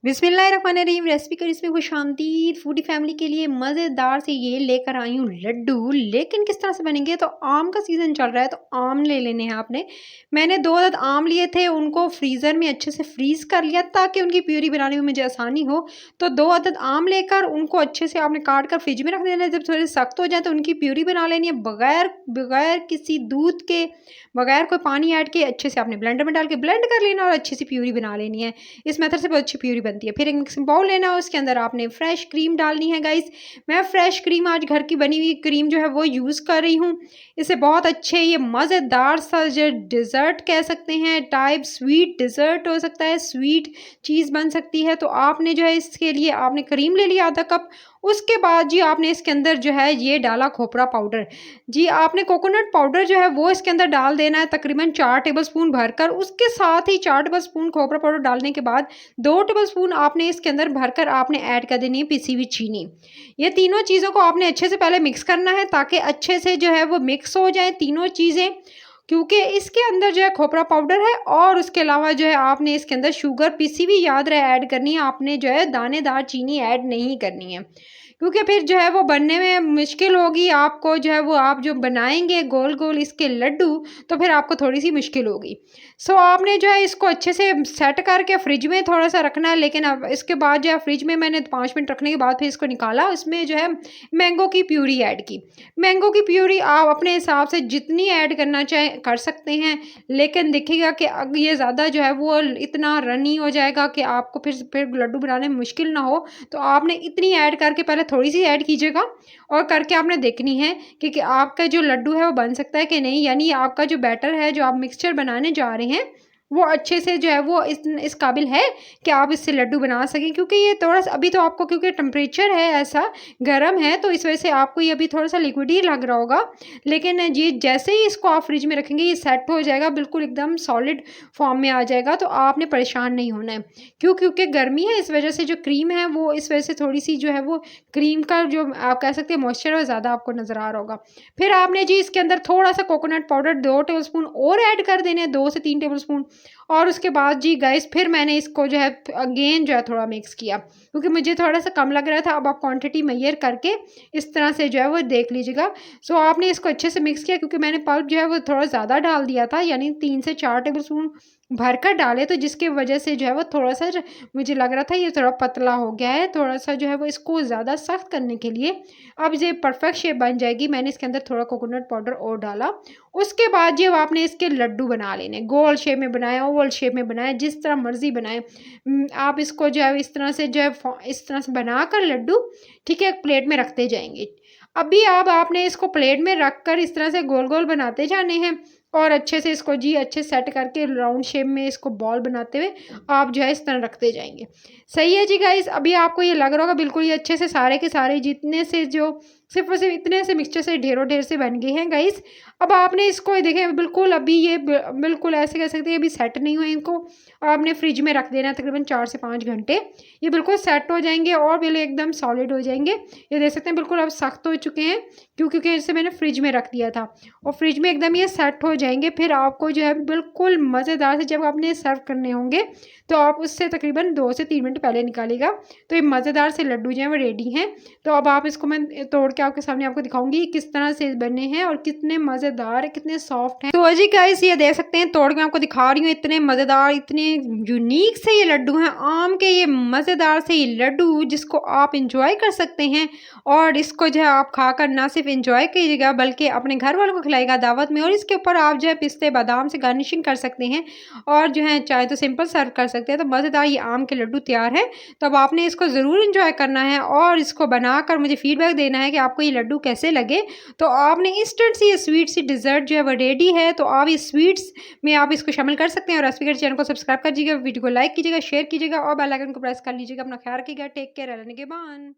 बिस्मिल्लाहिर्रहमानिर्रहीम। रेसिपी करी इसमें खुश आमदीद। फूडी फैमिली के लिए मज़ेदार से ये लेकर आई हूँ लड्डू। लेकिन किस तरह से बनेंगे, तो आम का सीज़न चल रहा है तो आम ले लेने हैं आपने। मैंने 2 अदद आम लिए थे, उनको फ्रीज़र में अच्छे से फ्रीज़ कर लिया ताकि उनकी प्यूरी बनाने में मुझे आसानी हो। तो 2 अदद आम लेकर उनको अच्छे से आपने काट कर फ्रिज में रख देना है। जब थोड़े सख्त हो जाए तो उनकी प्यूरी बना लेनी है बगैर बगैर किसी दूध के, बगैर कोई पानी ऐड के अच्छे से आपने ब्लेंडर में डाल के ब्लेंड कर लेना और अच्छी सी प्यूरी बना लेनी है। इस मेथड से बहुत अच्छी प्यूरी बनती है। फिर एक मिक्सिंग बाउल लेना है, उसके अंदर आपने फ्रेश क्रीम डालनी है गाइस। मैं फ्रेश क्रीम आज घर की बनी हुई क्रीम जो है वो यूज़ कर रही हूँ। इससे बहुत अच्छे ये मज़ेदार सा जो डिज़र्ट कह सकते हैं, टाइप स्वीट डिज़र्ट हो सकता है, स्वीट चीज़ बन सकती है। तो आपने जो है इसके लिए आपने क्रीम ले लिया आधा कप। उसके बाद जी आपने इसके अंदर जो है ये डाला खोपरा पाउडर। जी आपने कोकोनट पाउडर जो है वो इसके अंदर डाल देना है तकरीबन 4 टेबलस्पून भरकर। उसके साथ ही 4 टेबलस्पून खोपरा पाउडर डालने के बाद 2 टेबलस्पून आपने इसके अंदर भरकर आपने ऐड कर देनी है पिसी हुई चीनी। ये तीनों चीज़ों को आपने अच्छे से पहले मिक्स करना है ताकि अच्छे से जो है वो मिक्स हो जाए तीनों चीज़ें, क्योंकि इसके अंदर जो है खोपरा पाउडर है और उसके अलावा जो है आपने इसके अंदर शुगर पिसी हुई याद रहे ऐड करनी है। आपने जो है दानेदार चीनी ऐड नहीं करनी है, क्योंकि फिर जो है वो बनने में मुश्किल होगी आपको। जो है वो आप जो बनाएंगे गोल गोल इसके लड्डू, तो फिर आपको थोड़ी सी मुश्किल होगी। सो आपने जो है इसको अच्छे से सेट करके फ्रिज में थोड़ा सा रखना है। लेकिन अब इसके बाद जो है फ्रिज में मैंने 5 मिनट रखने के बाद फिर इसको निकाला। उसमें जो है मैंगो की प्यूरी ऐड की। मैंगो की प्यूरी आप अपने हिसाब से जितनी ऐड करना चाहें कर सकते हैं, लेकिन देखिएगा कि अगर ये ज़्यादा जो है वो इतना रनी हो जाएगा कि आपको फिर लड्डू बनाने में मुश्किल ना हो। तो आपने इतनी ऐड करके पहले थोड़ी सी ऐड कीजिएगा और करके आपने देखनी है कि आपका जो लड्डू है वो बन सकता है कि नहीं। यानी आपका जो बैटर है, जो आप मिक्सचर बनाने जा रहे हैं, वो अच्छे से जो है वो इस काबिल है कि आप इससे लड्डू बना सकें। क्योंकि ये थोड़ा सा अभी तो आपको, क्योंकि टेम्परेचर है ऐसा गर्म है, तो इस वजह से आपको ये अभी थोड़ा सा लिक्विड ही लग रहा होगा। लेकिन ये जैसे ही इसको आप फ्रिज में रखेंगे ये सेट हो जाएगा, बिल्कुल एकदम सॉलिड फॉर्म में आ जाएगा। तो आपने परेशान नहीं होना है। क्योंकि गर्मी है, इस वजह से जो क्रीम है वो इस वजह से थोड़ी सी जो है वो क्रीम का जो आप कह सकते हैं मॉइस्चर है वो ज़्यादा आपको नज़र आ रहा होगा। फिर आपने जी इसके अंदर थोड़ा सा कोकोनट पाउडर 2 टेबलस्पून और ऐड कर देने हैं, 2 से 3 टेबलस्पून। और उसके बाद जी गाइस फिर मैंने इसको जो है अगेन जो है थोड़ा मिक्स किया, क्योंकि मुझे थोड़ा सा कम लग रहा था। अब आप क्वांटिटी मेजर करके इस तरह से जो है वो देख लीजिएगा। सो आपने इसको अच्छे से मिक्स किया, क्योंकि मैंने पल्प जो है वो थोड़ा ज़्यादा डाल दिया था, यानी 3 से 4 टेबलस्पून भरकर डाले, तो जिसकी वजह से जो है वो थोड़ा सा मुझे लग रहा था ये थोड़ा पतला हो गया है। थोड़ा सा जो है वो इसको ज़्यादा सख्त करने के लिए अब ये परफेक्ट शेप बन जाएगी। मैंने इसके अंदर थोड़ा कोकोनट पाउडर और डाला। उसके बाद जो आपने इसके लड्डू बना लेने, गोल शेप में बनाए, ओवल शेप में बनाए, जिस तरह मर्जी बनाए। आप इसको जो है इस तरह से जो है इस तरह से बनाकर लड्डू, ठीक है, प्लेट में रखते जाएंगे। अभी आपने इसको प्लेट में रख कर इस तरह से गोल गोल बनाते जाने हैं और अच्छे से इसको जी अच्छे सेट करके राउंड शेप में इसको बॉल बनाते हुए आप जो है इस तरह रखते जाएंगे। सही है जी गाइस। अभी आपको ये लग रहा होगा बिल्कुल ये अच्छे से सारे के सारे जितने से जो सिर्फ और सिर्फ इतने से मिक्सचर से ढेरों ढेर से बन गए हैं गाइस। अब आपने इसको देखें बिल्कुल अभी ये बिल्कुल ऐसे कह सकते हैं अभी सेट नहीं हुए। इनको आपने फ्रिज में रख देना है तकरीबन 4 से 5 घंटे। ये बिल्कुल सेट हो जाएंगे और बिल्कुल एकदम सॉलिड हो जाएंगे। ये देख सकते हैं बिल्कुल अब सख्त हो चुके हैं, क्योंकि इसे मैंने फ्रिज में रख दिया था और फ्रिज में एकदम ये सेट हो जाएंगे। फिर आपको जो है बिल्कुल मज़ेदार से जब आपने सर्व करने होंगे तो आप उससे तकरीबन 2 से 3 मिनट पहले निकालेगा। तो ये मज़ेदार से लड्डू जो है वो रेडी हैं। तो अब आप इसको मैं तोड़ के आपके सामने आपको दिखाऊंगी किस तरह से बने हैं और कितने मज़ेदार, कितने सॉफ्ट हैं। तो अजी गाइस ये देख सकते हैं, तोड़ के मैं आपको दिखा रही हूँ। इतने मज़ेदार, इतने यूनिक से ये लड्डू हैं, आम के ये मज़ेदार से ये लड्डू जिसको आप इंजॉय कर सकते हैं। और इसको जो है आप खाकर ना सिर्फ इंजॉय कीजिएगा बल्कि अपने घर वालों को खिलाएगा दावत में। और इसके ऊपर आप जो है पिस्ते बादाम से गार्निशिंग कर सकते हैं और जो है चाहे तो सिंपल सर्व कर सकते हैं। तो मज़ेदार ये आम के लड्डू तैयार है। तो अब आपने इसको ज़रूर इंजॉय करना है और इसको बनाकर मुझे फीडबैक देना है कि आपको ये लड्डू कैसे लगे। तो आपने इंस्टेंट सी ये स्वीट सी डिज़र्ट जो है वो रेडी है। तो आप इस स्वीट्स में आप इसको शामिल कर सकते हैं। और रेसिपी चैनल को सब्सक्राइब कीजिएगा, वीडियो को लाइक कीजिएगा, शेयर कीजिएगा और बेल आइकन को प्रेस कर लीजिएगा। अपना ख्याल रखिएगा। टेक केयर, रहने के बाद।